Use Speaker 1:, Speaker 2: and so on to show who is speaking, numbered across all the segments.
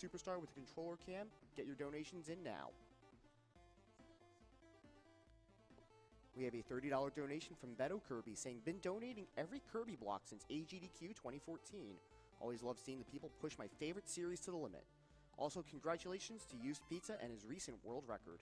Speaker 1: superstar with a controller cam. Get your donations in now. We have a $30 donation from Beto Kirby saying, been donating every Kirby block since SGDQ 2014. Always love seeing the people push my favorite series to the limit. Also, congratulations to Used Pizza and his recent world record.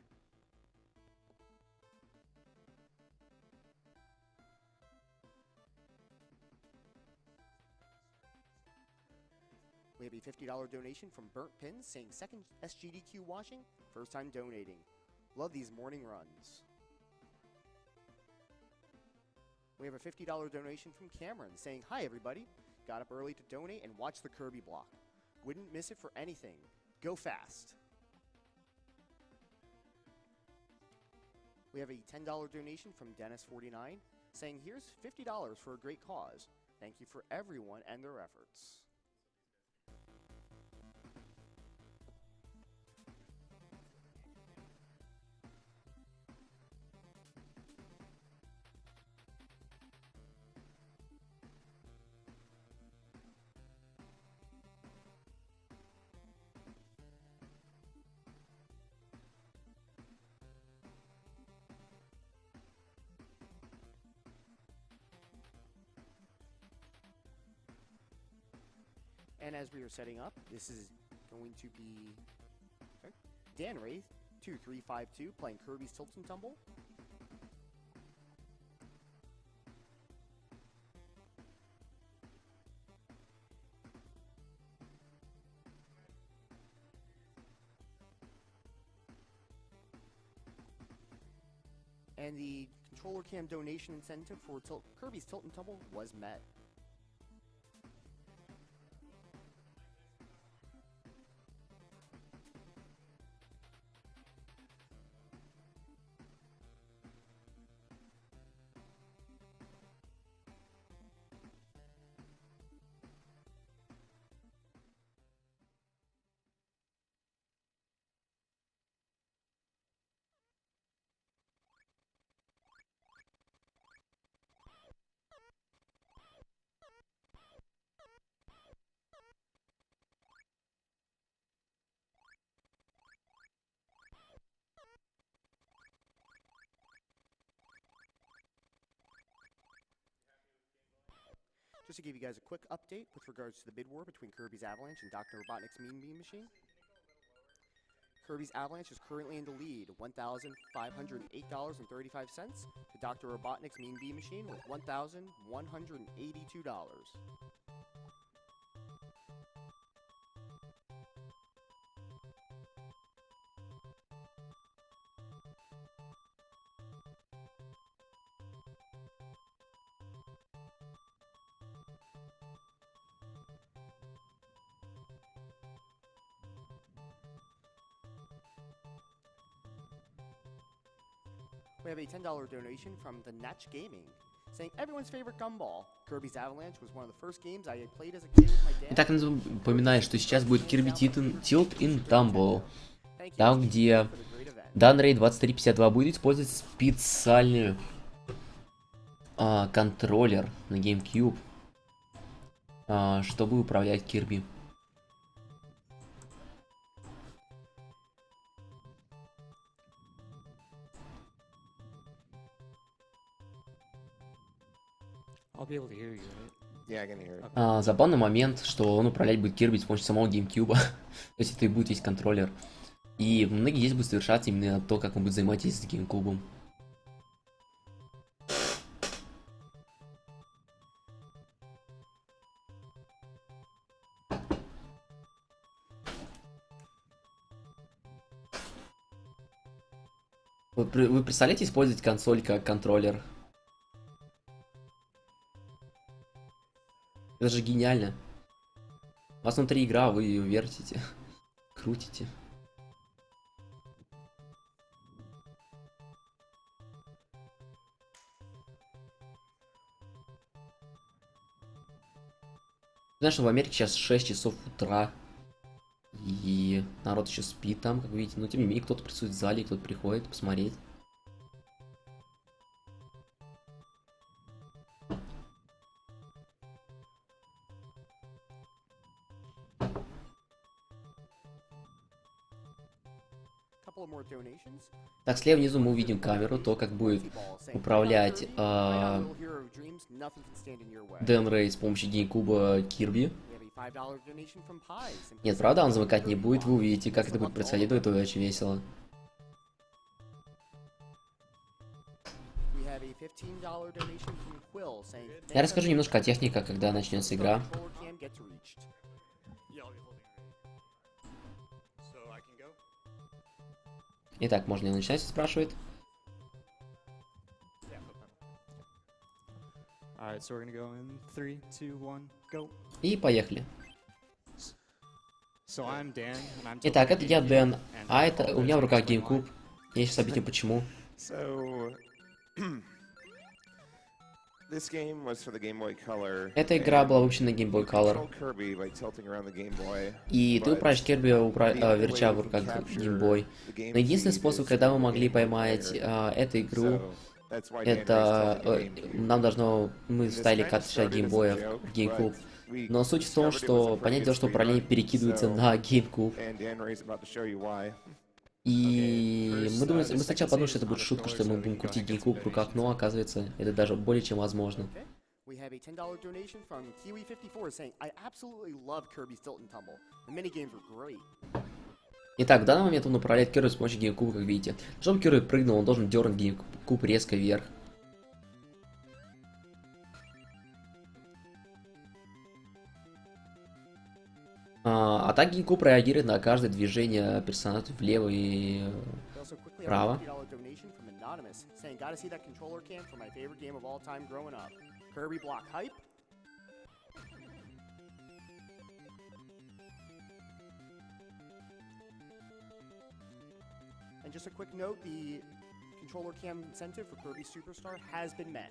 Speaker 1: We have a $50 donation from Burnt Pins saying, second SGDQ watching, first time donating. Love these morning runs. We have a $50 donation from Cameron saying, hi everybody, got up early to donate and watch the Kirby block. Wouldn't miss it for anything. Go fast. We have a $10 donation from Dennis49 saying, here's $50 for a great cause. Thank you for everyone and their efforts. And as we are setting up, this is going to be Dan Wraith 2352 playing Kirby's Tilt and Tumble. And the controller cam donation incentive for Kirby's Tilt and Tumble was met. Just to give you guys a quick update with regards to the bid war between Kirby's Avalanche and Dr. Robotnik's Mean Bean Machine. Kirby's Avalanche is currently in the lead, $1,508.35 to Dr. Robotnik's Mean Bean Machine with $1,182. We have a $10 donation from the Natch Gaming, saying everyone's favorite gumball. Kirby's Avalanche was one of the first games I had played as a kid with my dad.
Speaker 2: Итак, напоминаю, что сейчас будет Kirby Tilt in Tumble, там где Данрей 2352 будет использовать специальный контроллер на GameCube, чтобы управлять Kirby. Забавный момент, что он управлять будет Kirby с помощью самого GameCube. То есть это и будет весь контроллер. И многие здесь будут совершать именно то, как он будет взаимодействовать с GameCube. Вы представляете использовать консоль как контроллер? Это же гениально. У вас внутри игра, вы ее вертите, крутите. Знаешь, что в Америке сейчас 6 часов утра. И народ еще спит там, как вы видите. Но тем не менее, кто-то присутствует в зале, кто-то приходит посмотреть.
Speaker 1: couple of more donations.
Speaker 2: Так, слева внизу мы увидим камеру, то, как будет управлять
Speaker 1: Right now, little hero of dreams, nothing can stand in your way.
Speaker 2: Дэн Рэй с помощью геймкуба Кирби.
Speaker 1: We have a $5 donation from Pi. Simply
Speaker 2: Нет,
Speaker 1: say
Speaker 2: правда, он
Speaker 1: "Welcome
Speaker 2: замыкать
Speaker 1: to
Speaker 2: не
Speaker 1: Kirby
Speaker 2: будет, вы
Speaker 1: Block."
Speaker 2: увидите, как это
Speaker 1: It's a
Speaker 2: будет
Speaker 1: month to all
Speaker 2: происходить,
Speaker 1: of
Speaker 2: это
Speaker 1: them.
Speaker 2: очень весело.
Speaker 1: We have a $15 donation from Quill saying,
Speaker 2: Я
Speaker 1: "Thanks
Speaker 2: расскажу
Speaker 1: everyone
Speaker 2: немножко о
Speaker 1: for
Speaker 2: технике, когда начнется игра.
Speaker 1: controller cam gets reached."
Speaker 3: Yeah, I'll be holding it right. So I can go?
Speaker 2: Итак, можно ли начинать, спрашивает.
Speaker 3: Yeah, foot pedal. Alright, so we're gonna go in 3, 2, 1, go.
Speaker 2: И поехали.
Speaker 3: So I'm Dan, and I'm
Speaker 2: Итак, это я, Дэн,
Speaker 3: and
Speaker 2: а это у меня в руках
Speaker 3: explain why.
Speaker 2: геймкуб. Я сейчас объясню почему.
Speaker 4: So, this game was for the Game Boy Color.
Speaker 2: Эта игра
Speaker 4: and
Speaker 2: была выпущена на Game Boy
Speaker 4: you
Speaker 2: Color.
Speaker 4: control Kirby by tilting around the Game Boy.
Speaker 2: И ты
Speaker 4: but
Speaker 2: управляешь Кирби,
Speaker 4: the only
Speaker 2: верча
Speaker 4: way
Speaker 2: в
Speaker 4: you
Speaker 2: руках
Speaker 4: can capture
Speaker 2: Game Boy.
Speaker 4: the game
Speaker 2: Но единственный
Speaker 4: feed
Speaker 2: способ,
Speaker 4: is
Speaker 2: когда мы
Speaker 4: through the
Speaker 2: могли
Speaker 4: Game Boy
Speaker 2: поймать
Speaker 4: player.
Speaker 2: эту игру,
Speaker 4: So, that's why Dan
Speaker 2: это
Speaker 4: raced tilting the GameCube.
Speaker 2: нам должно... Мы
Speaker 4: And this
Speaker 2: вставили
Speaker 4: kinda
Speaker 2: картридж
Speaker 4: started as a
Speaker 2: геймбоя
Speaker 4: joke,
Speaker 2: в GameCube.
Speaker 4: but we
Speaker 2: Но суть в том,
Speaker 4: discovered it was
Speaker 2: что
Speaker 4: a pretty
Speaker 2: понятное дело,
Speaker 4: good
Speaker 2: что управление
Speaker 4: speedrun,
Speaker 2: перекидывается
Speaker 4: so-
Speaker 2: на GameCube.
Speaker 4: And Dan Ray's about to show you why.
Speaker 2: И
Speaker 3: first,
Speaker 2: мы думали,
Speaker 3: the
Speaker 2: мы сначала
Speaker 3: second
Speaker 2: подумали,
Speaker 3: stage
Speaker 2: что это
Speaker 3: is
Speaker 2: будет
Speaker 3: on the
Speaker 2: шутка, что
Speaker 3: controller,
Speaker 2: мы
Speaker 3: so
Speaker 2: будем
Speaker 3: we can go
Speaker 2: крутить
Speaker 3: ahead and get
Speaker 2: GameCube
Speaker 3: some
Speaker 2: в руках, но
Speaker 3: donations.
Speaker 2: оказывается, это даже более чем возможно.
Speaker 1: Okay. We have a $10 donation from Kiwi54 saying, "I absolutely love Kirby's Tilt and Tumble. The minigames were great."
Speaker 2: Итак, в данный момент он управляет Кирби с помощью GameCube, как видите. Чтобы Кирби прыгнул, он должен дернуть GameCube резко вверх. А так GameCube реагирует на каждое движение персонажа влево и
Speaker 1: We also quickly have
Speaker 2: Право.
Speaker 1: a $50 donation from Anonymous saying, "Gotta see that controller cam for my favorite game of all time growing up. Kirby Block hype." And just a quick note, the controller cam incentive for Kirby Superstar has been met.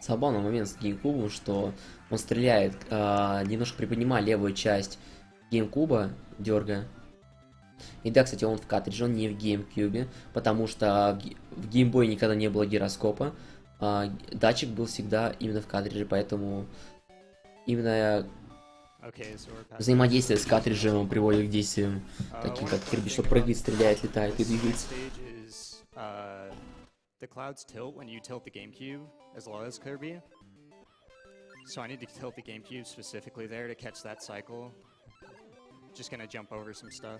Speaker 2: забавный момент с GameCube, что он стреляет, немножко приподнимая левую часть GameCube, дергая. И да, кстати, он в картридже, он не в GameCube, потому что в Game Boy никогда не было гироскопа. Датчик был всегда именно в картридже, поэтому именно
Speaker 3: Okay, so we're past
Speaker 2: взаимодействие с картриджем приводит к действиям, таким
Speaker 3: one
Speaker 2: как
Speaker 3: fun
Speaker 2: Kirby,
Speaker 3: thing
Speaker 2: что
Speaker 3: about
Speaker 2: прыгает, стреляет, летает и
Speaker 3: this
Speaker 2: двигается.
Speaker 3: stage is, the clouds tilt when you tilt the GameCube as well as Kirby. So I need to tilt the GameCube specifically there to catch that cycle. Just gonna jump over some stuff.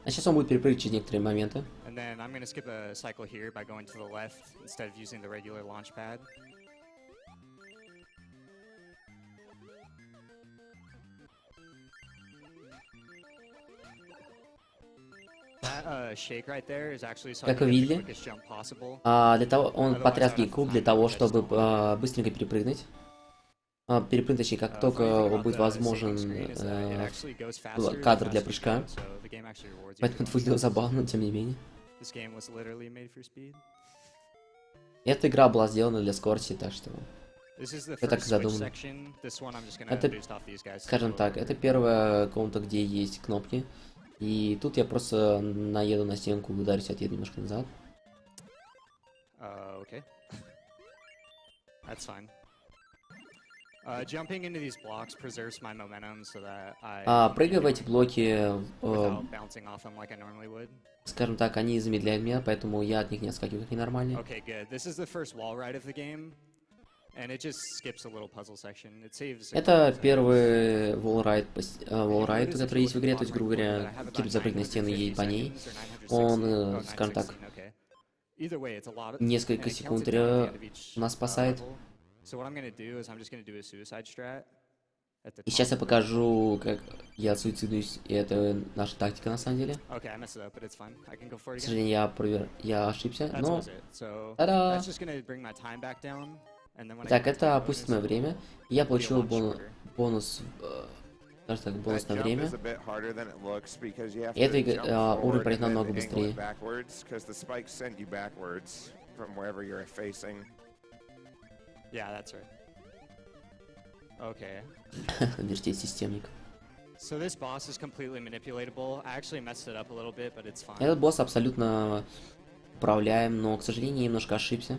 Speaker 2: А сейчас он будет перепрыгивать через некоторые моменты.
Speaker 3: And then I'm gonna skip a cycle here by going to the left instead of using the regular launch pad. That shake right there is actually so I
Speaker 2: Как
Speaker 3: can
Speaker 2: вы
Speaker 3: get the
Speaker 2: видели,
Speaker 3: quickest jump possible.
Speaker 2: Для того, он потряс GameCube для того, чтобы быстренько перепрыгнуть. Перепрыгнуть, точнее, как только
Speaker 3: Funny thing
Speaker 2: будет
Speaker 3: about the
Speaker 2: возможен
Speaker 3: saving screen is that it actually goes faster the
Speaker 2: кадр для
Speaker 3: faster you
Speaker 2: прыжка.
Speaker 3: go, so the game actually rewards you
Speaker 2: Поэтому
Speaker 3: for
Speaker 2: это
Speaker 3: going
Speaker 2: выглядело
Speaker 3: fast.
Speaker 2: забавно, но тем не менее.
Speaker 3: This game was literally made for speed.
Speaker 2: Эта игра была сделана для скорости, так что,
Speaker 3: This is the
Speaker 2: Это так
Speaker 3: first switch
Speaker 2: задумано.
Speaker 3: section. This one I'm just gonna
Speaker 2: Это,
Speaker 3: boost off these guys. to
Speaker 2: скажем
Speaker 3: go
Speaker 2: так,
Speaker 3: over.
Speaker 2: это первая комната, где есть кнопки. И тут я просто наеду на стенку, ударюсь, отъеду немножко назад.
Speaker 3: Okay. That's fine. Jumping into these blocks preserves my momentum so that I
Speaker 2: Прыгая в эти блоки,
Speaker 3: without bouncing off them like I normally would.
Speaker 2: скажем так, они замедляют меня, поэтому я от них не отскакиваю как ненормальный.
Speaker 3: Okay, good. This is the first wall ride of the game, and it just skips a little puzzle section. It saves. a
Speaker 2: Это
Speaker 3: couple
Speaker 2: первый wallride,
Speaker 3: seconds.
Speaker 2: который есть в игре, то есть, грубо говоря,
Speaker 3: I have
Speaker 2: Кирби
Speaker 3: about
Speaker 2: запрыгнет на стену и
Speaker 3: 950
Speaker 2: едет по ней.
Speaker 3: seconds or 960.
Speaker 2: Он,
Speaker 3: Oh,
Speaker 2: скажем так,
Speaker 3: 916, okay. Either way, it's a lot of-
Speaker 2: несколько
Speaker 3: and it counts
Speaker 2: секунд
Speaker 3: it down at the end of each,
Speaker 2: нас спасает.
Speaker 3: level. So what I'm gonna do is I'm just gonna do a suicide strat at the
Speaker 2: И сейчас я
Speaker 3: top.
Speaker 2: покажу, как я суицидуюсь, и это наша тактика на самом деле.
Speaker 3: Okay, I messed it up, but it's fine. I can go for
Speaker 2: К
Speaker 3: it again.
Speaker 2: сожалению, я ошибся,
Speaker 3: That's
Speaker 2: но...
Speaker 3: was it. So
Speaker 2: Та-да!
Speaker 3: that's just gonna bring my time back down, and then when I
Speaker 2: Так,
Speaker 3: get
Speaker 2: это
Speaker 3: to
Speaker 2: опустит мое
Speaker 3: bonus,
Speaker 2: время. И я
Speaker 3: it'll be a
Speaker 2: получил
Speaker 3: lot shorter.
Speaker 2: бонус, скажем так, бонус
Speaker 4: That
Speaker 2: на
Speaker 4: jump
Speaker 2: время.
Speaker 4: is a bit harder than it looks because you have
Speaker 2: И это
Speaker 4: to jump
Speaker 2: уровень
Speaker 4: forward
Speaker 2: пройти
Speaker 4: and then
Speaker 2: намного
Speaker 4: angle it
Speaker 2: быстрее.
Speaker 4: backwards, 'cause the spikes send you backwards from wherever you're facing.
Speaker 3: Yeah, that's right. Okay.
Speaker 2: Вертеть системник.
Speaker 3: So this boss is completely manipulatable. I actually messed it up a little bit, but it's fine.
Speaker 2: Этот босс абсолютно управляем, но, к сожалению, немножко ошибся.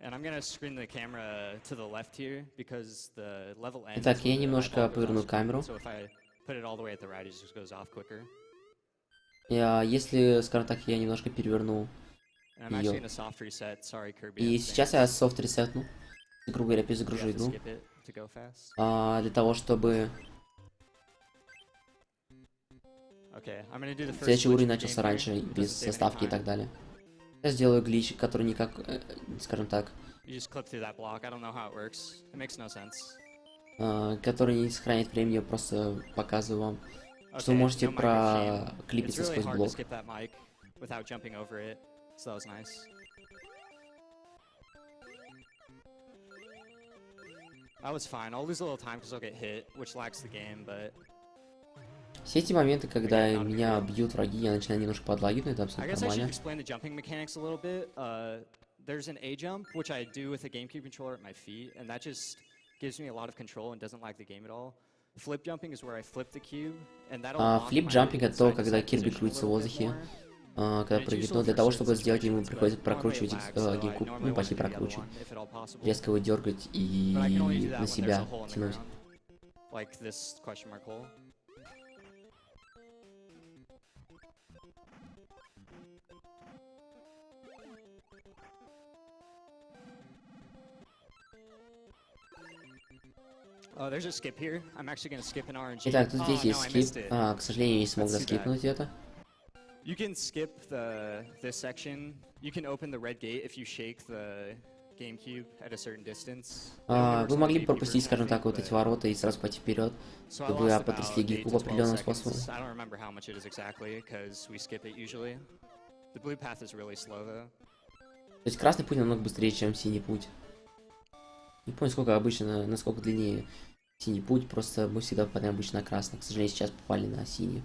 Speaker 3: And I'm gonna screen the camera to the left here because the level ends.
Speaker 2: Итак, я
Speaker 3: with the
Speaker 2: немножко
Speaker 3: eyeball goes
Speaker 2: поверну
Speaker 3: off screen.
Speaker 2: камеру.
Speaker 3: So if I put it all the way at the right, it just goes off quicker.
Speaker 2: Если, скажем так, я немножко переверну
Speaker 3: And I'm actually
Speaker 2: ее.
Speaker 3: in a soft reset. Sorry, Kirby.
Speaker 2: И
Speaker 3: I'm
Speaker 2: сейчас
Speaker 3: saying
Speaker 2: я
Speaker 3: this.
Speaker 2: софт ресетну. Грубо говоря,
Speaker 3: You
Speaker 2: перезагружу
Speaker 3: have to
Speaker 2: игру.
Speaker 3: skip it to go fast.
Speaker 2: Для того, чтобы
Speaker 3: Okay, I'm gonna do the first
Speaker 2: следующий
Speaker 3: switch
Speaker 2: уровень
Speaker 3: of the
Speaker 2: начался
Speaker 3: game here.
Speaker 2: раньше,
Speaker 3: Doesn't
Speaker 2: без
Speaker 3: save any
Speaker 2: заставки и
Speaker 3: time.
Speaker 2: так далее. Я сделаю глич, который никак, скажем так,
Speaker 3: You just clip through that block. I don't know how it works. It makes no sense.
Speaker 2: который не сохраняет времени, я просто показываю вам, что вы
Speaker 3: Okay,
Speaker 2: можете
Speaker 3: no mic regime. It's
Speaker 2: проклипиться
Speaker 3: really
Speaker 2: сквозь
Speaker 3: hard to
Speaker 2: блок.
Speaker 3: skip that mic without jumping over it, so that was nice. That was fine. I'll lose a little time because I'll get hit, which lags the game, but
Speaker 2: Все эти моменты, когда меня бьют враги, я начинаю немножко подлагивать, но это
Speaker 3: I
Speaker 2: абсолютно
Speaker 3: guess I should
Speaker 2: нормально.
Speaker 3: explain the jumping mechanics a little bit. There's an A jump, which I do with a GameCube controller at my feet, and that just gives me a lot of control and doesn't lag the game at all. Flip jumping is where I flip the cube, and that'll lock
Speaker 2: Флип
Speaker 3: my
Speaker 2: джампинг это то,
Speaker 3: side-to-side
Speaker 2: когда Кирби
Speaker 3: position a
Speaker 2: крутится в
Speaker 3: little bit
Speaker 2: воздухе,
Speaker 3: more.
Speaker 2: когда
Speaker 3: And it's
Speaker 2: прыгает.
Speaker 3: useful
Speaker 2: Но для
Speaker 3: for
Speaker 2: того,
Speaker 3: certain
Speaker 2: чтобы сделать ему,
Speaker 3: situations,
Speaker 2: приходится
Speaker 3: but normally
Speaker 2: прокручивать
Speaker 3: it lags, so I
Speaker 2: геймкуб,
Speaker 3: normally
Speaker 2: ну
Speaker 3: want
Speaker 2: почти
Speaker 3: to do the other
Speaker 2: прокручивать.
Speaker 3: one, if at all possible.
Speaker 2: Резко его дергать и
Speaker 3: But I can only do that
Speaker 2: на
Speaker 3: when there's a
Speaker 2: себя
Speaker 3: hole in the
Speaker 2: тянуть.
Speaker 3: ground, like this question mark hole. Oh, there's a skip here. I'm actually gonna skip an RNG.
Speaker 2: Итак, тут
Speaker 3: Oh,
Speaker 2: здесь
Speaker 3: no,
Speaker 2: есть
Speaker 3: I
Speaker 2: скип.
Speaker 3: missed it.
Speaker 2: К сожалению, не смог
Speaker 3: That's too
Speaker 2: заскипнуть это.
Speaker 3: You can skip this section. You can open the red gate if you shake the GameCube at a certain distance. It only works
Speaker 2: Вы
Speaker 3: on the
Speaker 2: могли бы
Speaker 3: GameCube
Speaker 2: пропустить,
Speaker 3: version, I
Speaker 2: скажем
Speaker 3: think,
Speaker 2: так, вот эти
Speaker 3: but-
Speaker 2: ворота и сразу пойти вперед.
Speaker 3: So I
Speaker 2: Вы
Speaker 3: lost
Speaker 2: потрясли
Speaker 3: about 8
Speaker 2: GameCube
Speaker 3: to 12
Speaker 2: определенным
Speaker 3: seconds.
Speaker 2: способом.
Speaker 3: I don't remember how much it is exactly, because we skip it usually. The blue path is really slow, though.
Speaker 2: То есть красный путь намного быстрее, чем синий путь. Не помню, сколько обычно, насколько длиннее синий путь, просто мы всегда попадаем обычно на красный. К сожалению, сейчас попали на синий.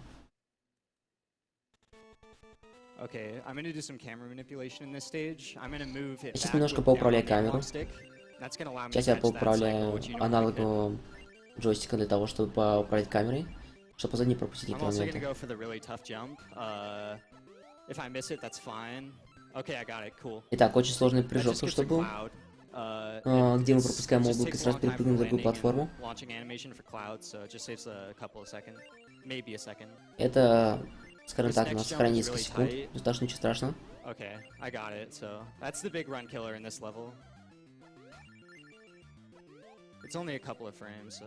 Speaker 3: Okay, I'm gonna do some camera manipulation in this stage. I'm gonna move it
Speaker 2: Сейчас
Speaker 3: back
Speaker 2: немножко
Speaker 3: with
Speaker 2: поуправляю
Speaker 3: down on the
Speaker 2: камеру.
Speaker 3: analog stick. That's gonna allow me to
Speaker 2: Сейчас я
Speaker 3: catch that cycle,
Speaker 2: поуправляю
Speaker 3: which you don't wanna hit.
Speaker 2: аналоговым джойстиком для того, чтобы поуправлять камерой, чтобы позади не пропустить
Speaker 3: I'm
Speaker 2: эти
Speaker 3: also gonna
Speaker 2: моменты.
Speaker 3: go for the really tough jump. If I miss it, that's fine. Okay, I got it. Cool.
Speaker 2: Итак, очень сложный
Speaker 3: That
Speaker 2: прыжок
Speaker 3: just
Speaker 2: только
Speaker 3: skips
Speaker 2: что
Speaker 3: a
Speaker 2: был,
Speaker 3: cloud.
Speaker 2: где мы
Speaker 3: It's-
Speaker 2: пропускаем
Speaker 3: it just
Speaker 2: облако и
Speaker 3: takes a
Speaker 2: сразу
Speaker 3: long time for
Speaker 2: перепрыгиваем на другую
Speaker 3: landing
Speaker 2: платформу.
Speaker 3: and launching animation for clouds, so it just saves a couple of seconds, maybe a second.
Speaker 2: Это, скажем
Speaker 3: This
Speaker 2: так,
Speaker 3: next
Speaker 2: на
Speaker 3: jump
Speaker 2: сохранение
Speaker 3: is
Speaker 2: несколько
Speaker 3: really
Speaker 2: секунд,
Speaker 3: tight.
Speaker 2: но даже ничего страшного.
Speaker 3: Okay, I got it. So that's the big run killer in this level. It's only a couple of frames, so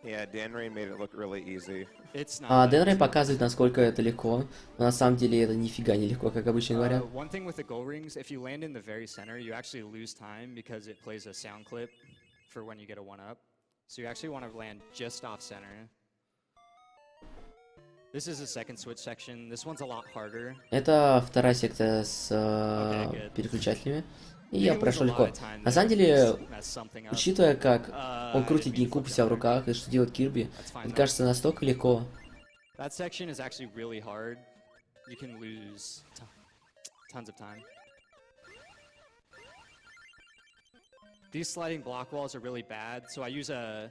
Speaker 4: Yeah, Dan Rain made it look really easy.
Speaker 3: it's not. that
Speaker 2: Денрей
Speaker 3: easy.
Speaker 2: показывает, насколько это легко, но на самом деле это нифига не легко, как обычно говорят.
Speaker 3: One thing with the goal rings, if you land in the very center, you actually lose time because it plays a sound clip for when you get a one-up. So you actually want to land just off center. This is the second switch section. This one's a lot harder.
Speaker 2: Это вторая секция с
Speaker 3: Okay, good.
Speaker 2: переключателями, и
Speaker 3: You
Speaker 2: я
Speaker 3: can lose
Speaker 2: прошел
Speaker 3: a lot
Speaker 2: легко.
Speaker 3: of time
Speaker 2: На
Speaker 3: there
Speaker 2: самом
Speaker 3: if you
Speaker 2: деле,
Speaker 3: mess something up.
Speaker 2: учитывая, как он
Speaker 3: I
Speaker 2: крутит
Speaker 3: didn't mean to
Speaker 2: GameCube у
Speaker 3: flip
Speaker 2: себя в
Speaker 3: jump there.
Speaker 2: руках, и что делает Кирби,
Speaker 3: That's fine,
Speaker 2: это
Speaker 3: though.
Speaker 2: кажется настолько легко.
Speaker 3: That section is actually really hard. You can lose tons of time. These sliding block walls are really bad, so I use a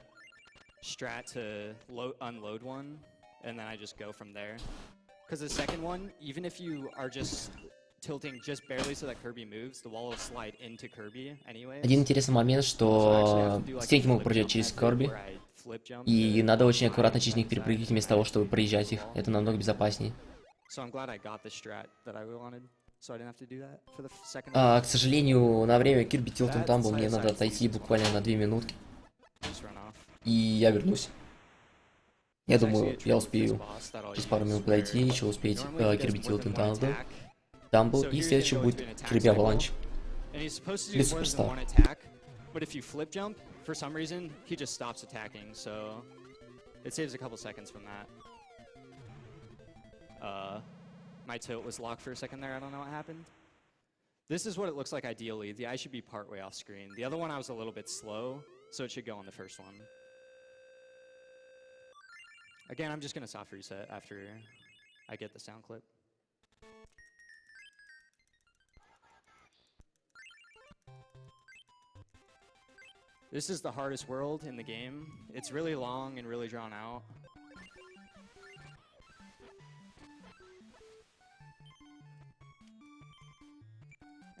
Speaker 3: strat to unload one, and then I just go from there. Because the second one, even if you are just tilting just barely so that Kirby moves, the wall will slide into Kirby anyway.
Speaker 2: Один интересный момент, что стенки могут проезжать через Kirby, и надо очень аккуратно через них перепрыгивать вместо того, чтобы проезжать их. Это намного безопаснее.
Speaker 3: So I'm glad I got the strat that I wanted, so I didn't have to do that for the second.
Speaker 2: К сожалению, на время Kirby Tilt and Tumble мне надо отойти буквально на 2 минутки,
Speaker 3: Just run off.
Speaker 2: и я вернусь. Я думаю, я успею через пару минут подойти, еще успеть Kirby Tilt and Tumble, и следующий будет Kirby Avalanche.
Speaker 3: And he's supposed to do
Speaker 2: Без
Speaker 3: more than
Speaker 2: суперстар.
Speaker 3: one attack, but if you flip jump, for some reason, he just stops attacking, so it saves a couple seconds from that. My tilt was locked for a second there, I don't know what happened. This is what it looks like ideally. The eye should be partway off screen. The other one I was a little bit slow, so it should go on the first one. Again, I'm just gonna soft reset after I get the sound clip. This is the hardest world in the game. It's really long and really drawn out.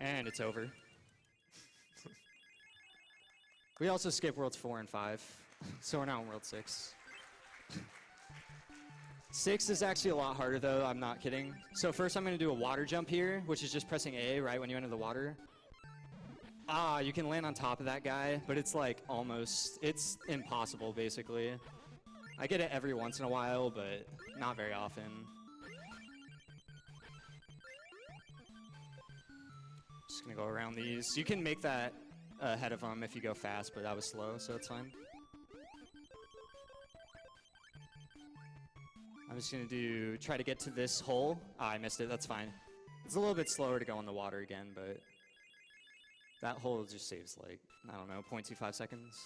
Speaker 3: And it's over. We also skip worlds 4 and 5, so we're now in world 6. 6 is actually a lot harder though, I'm not kidding. So first I'm gonna do a water jump here, which is just pressing A right when you enter the water. Ah, you can land on top of that guy, but it's like almost, it's impossible basically. I get it every once in a while, but not very often. Just gonna go around these. You can make that ahead of them if you go fast, but that was slow, so it's fine. I'm just gonna try to get to this hole. Ah, I missed it, that's fine. It's a little bit slower to go in the water again, but that hole just saves like, I don't know, 0.25 seconds.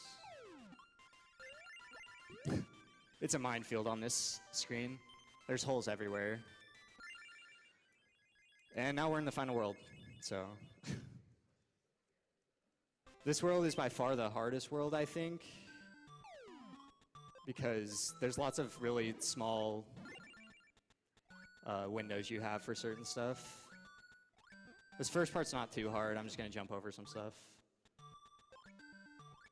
Speaker 3: It's a minefield on this screen. There's holes everywhere. And now we're in the final world, so. This world is by far the hardest world, I think, because there's lots of really small windows you have for certain stuff. This first part's not too hard. I'm just gonna jump over some stuff.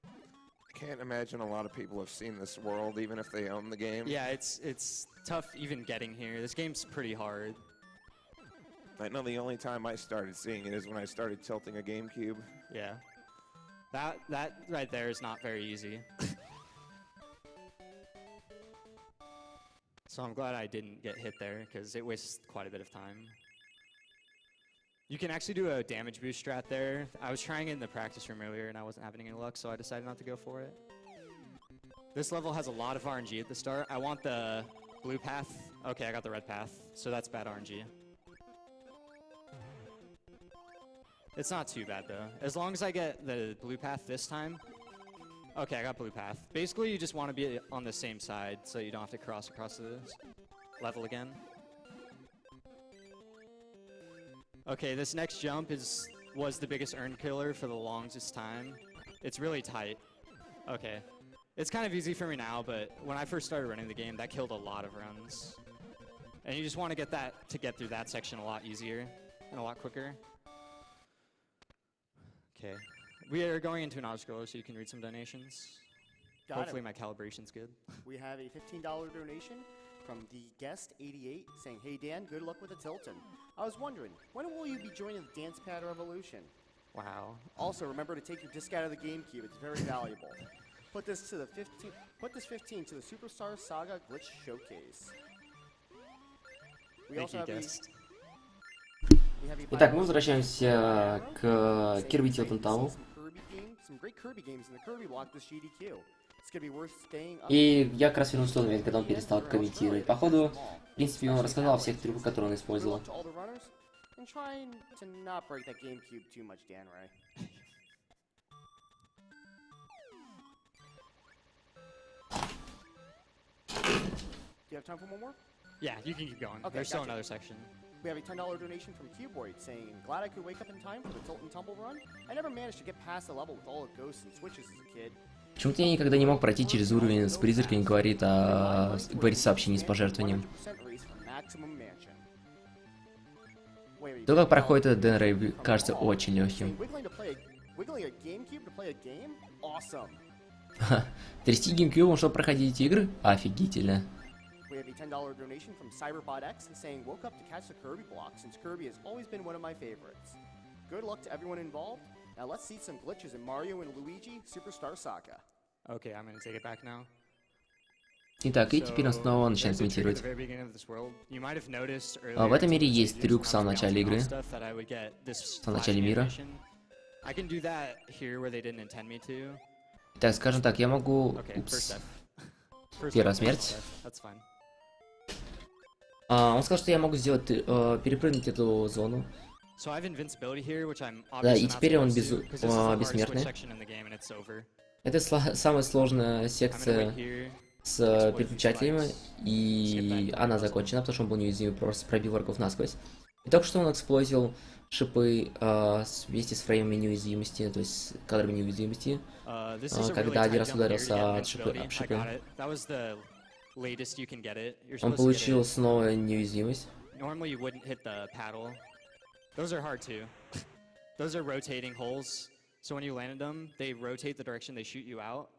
Speaker 4: I can't imagine a lot of people have seen this world, even if they own the game.
Speaker 3: Yeah, it's tough even getting here. This game's pretty hard.
Speaker 4: I know the only time I started seeing it is when I started tilting a GameCube.
Speaker 3: Yeah. That right there is not very easy. So I'm glad I didn't get hit there, because it wastes quite a bit of time. You can actually do a damage boost strat there. I was trying it in the practice room earlier and I wasn't having any luck, so I decided not to go for it. This level has a lot of RNG at the start. I want the blue path. Okay, I got the red path, so that's bad RNG. It's not too bad though. As long as I get the blue path this time. Okay, I got blue path. Basically, you just want to be on the same side so you don't have to cross across this level again. Okay, this next jump was the biggest earn killer for the longest time. It's really tight. Okay. It's kind of easy for me now, but when I first started running the game, that killed a lot of runs. And you just want to get through that section a lot easier and a lot quicker. Okay. We are going into an autoscroller so you can read some donations. Hopefully my calibration's good.
Speaker 1: We have a $15 donation from the guest 88 saying, "Hey Dan, good luck with the Tilton. I was wondering, when will you be joining the Dance Pad Revolution?
Speaker 3: Wow.
Speaker 1: Also, remember to take your disc out of the GameCube. It's very valuable. Put this 15 to the Superstar Saga Glitch Showcase."
Speaker 3: Thank you, guest.
Speaker 2: Итак, мы возвращаемся к Kirby Tilton Tumble. И я как раз вернулся в тот момент, когда он перестал комментировать. Походу, в принципе, он рассказал о всех трюках, которые он использовал.
Speaker 3: Yeah, you can keep going.
Speaker 1: Okay,
Speaker 3: There's still
Speaker 1: gotcha.
Speaker 3: another section.
Speaker 1: We have a $10 donation from Cuboid saying, "Glad I could wake up in time for the Tilton Tumble run. I never managed to get past the level with all the ghosts and switches as a kid."
Speaker 2: Почему-то я никогда не мог пройти через уровень с призраками, говорит сообщение с пожертвованием. То, как проходит этот Дэн кажется очень легким. Трясти GameCube, чтобы проходить игры? Офигительно.
Speaker 1: We have a $10 donation from Cyberbot X saying, "Woke up to catch the Kirby block since Kirby has always been one of my favorites. Good luck to everyone involved. Now let's see some glitches in Mario and Luigi Superstar Saga."
Speaker 3: Okay, I'm gonna take it back now.
Speaker 2: Итак, и теперь он снова начинает комментировать. В этом мире есть трюк в самом начале игры, в самом начале мира. Так, скажем так, я могу... Упс. Первая смерть. Он сказал, что я могу сделать, перепрыгнуть эту зону. Да, и теперь он бессмертный. Это самая сложная секция с переключателями, и она закончена, потому что он был неуязвим, просто пробил врагов насквозь. И только что он эксплойзил шипы вместе с фреймами неуязвимости, то есть кадрами неуязвимости, когда один раз ударился об шипы. Он получил снова неуязвимость.
Speaker 3: Those are rotating holes, so when you landed them, they rotate the direction they shoot you out.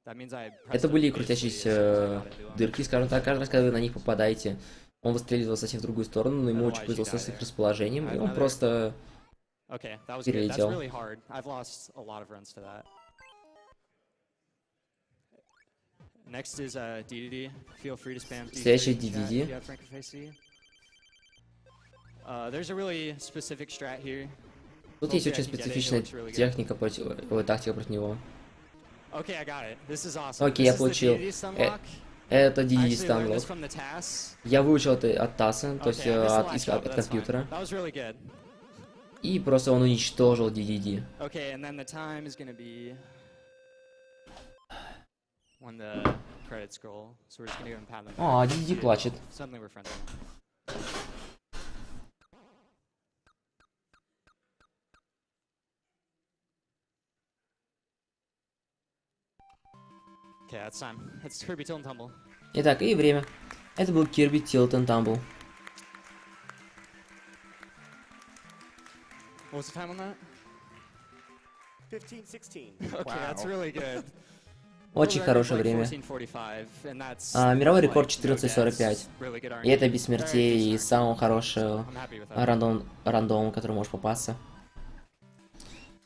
Speaker 3: That means I
Speaker 2: Это
Speaker 3: pressed
Speaker 2: были
Speaker 3: them basically as soon as I
Speaker 2: крутящиеся
Speaker 3: got into 'em.
Speaker 2: дырки, скажем так. Каждый раз, когда вы на них попадаете, он выстреливал совсем в другую сторону, но ему очень
Speaker 3: Otherwise,
Speaker 2: повезло
Speaker 3: you
Speaker 2: с
Speaker 3: die
Speaker 2: их
Speaker 3: there.
Speaker 2: расположением, и он
Speaker 3: Another-
Speaker 2: просто
Speaker 3: Okay, that was good. That's
Speaker 2: перелетел.
Speaker 3: really hard. I've lost a lot of runs to that. Next is DDD. Feel free to spam DDD.
Speaker 2: Следующий
Speaker 3: in chat
Speaker 2: DDD.
Speaker 3: if you have Francophone. There's a really specific strat here.
Speaker 2: Тут есть
Speaker 3: Hopefully I
Speaker 2: очень
Speaker 3: can get it. It
Speaker 2: специфичная
Speaker 3: looks really good.
Speaker 2: техника против... Ой, тактика против него.
Speaker 3: Okay, I got it. This is awesome.
Speaker 2: Окей,
Speaker 3: This
Speaker 2: я
Speaker 3: is the
Speaker 2: получил.
Speaker 3: DDD stunlock.
Speaker 2: Это
Speaker 3: I
Speaker 2: DDD
Speaker 3: actually learned this
Speaker 2: станлок.
Speaker 3: from the TAS.
Speaker 2: Я выучил это от ТАССа, то есть
Speaker 3: Okay, I missed the
Speaker 2: от,
Speaker 3: last
Speaker 2: из-
Speaker 3: job,
Speaker 2: от
Speaker 3: but that's fine.
Speaker 2: компьютера.
Speaker 3: That was really good.
Speaker 2: И просто он уничтожил DDD.
Speaker 3: Okay, and then the time is gonna be when the credits scroll. So we're just gonna go and pat them.
Speaker 2: А,
Speaker 3: back.
Speaker 2: DDD плачет.
Speaker 3: Suddenly we're friends. Okay, that's time. It's Kirby Tilt and Tumble.
Speaker 2: Итак, и время. Это был Kirby Tilt and Tumble.
Speaker 3: What was the time on that?
Speaker 1: 15:16.
Speaker 3: Okay, that's
Speaker 4: Wow.
Speaker 3: really good.
Speaker 2: Очень
Speaker 3: World record
Speaker 2: хорошее
Speaker 3: like
Speaker 2: время.
Speaker 3: 14:45, and that's
Speaker 2: Мировой
Speaker 3: like
Speaker 2: рекорд
Speaker 3: no
Speaker 2: 14:45.
Speaker 3: guess. Really good
Speaker 2: И это
Speaker 3: RNG.
Speaker 2: без смертей и
Speaker 3: Very good
Speaker 2: самого хорошего
Speaker 3: I'm happy with that.
Speaker 2: рандом, который может попасться.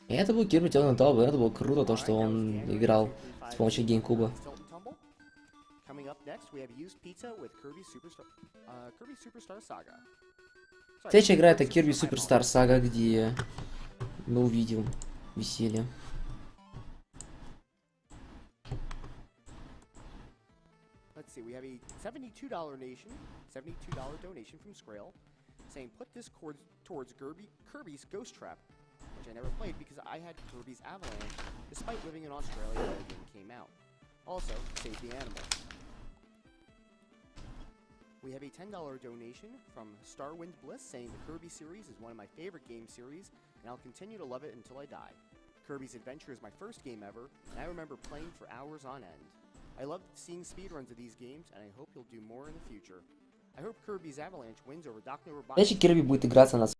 Speaker 2: И это был Kirby Tilt and Tumble. Это было круто, то, что он играл с помощью GameCube.
Speaker 1: Coming up next, we have used pizza with Kirby Superstar Saga. Sorry,
Speaker 2: Следующая игра это
Speaker 1: Kirby
Speaker 2: Kirby Superstar Saga, где мы увидим веселье.
Speaker 1: Let's see, we have a $72 donation from Scrail, saying put this towards Kirby's Ghost Trap, which I never played because I had Kirby's Avalanche, despite living in Australia when the game came out. Also, save the animals. We have a $10 donation from Starwind Bliss, saying the Kirby series is one of my favorite game series, and I'll continue to love it until I die. Kirby's Adventure is my first game ever, and I remember playing for hours on end. I love seeing speedruns of these games, and I hope you'll do more in the future. I hope Kirby's Avalanche wins over Dr. Robotnik.
Speaker 2: Следующий Kirby будет играться на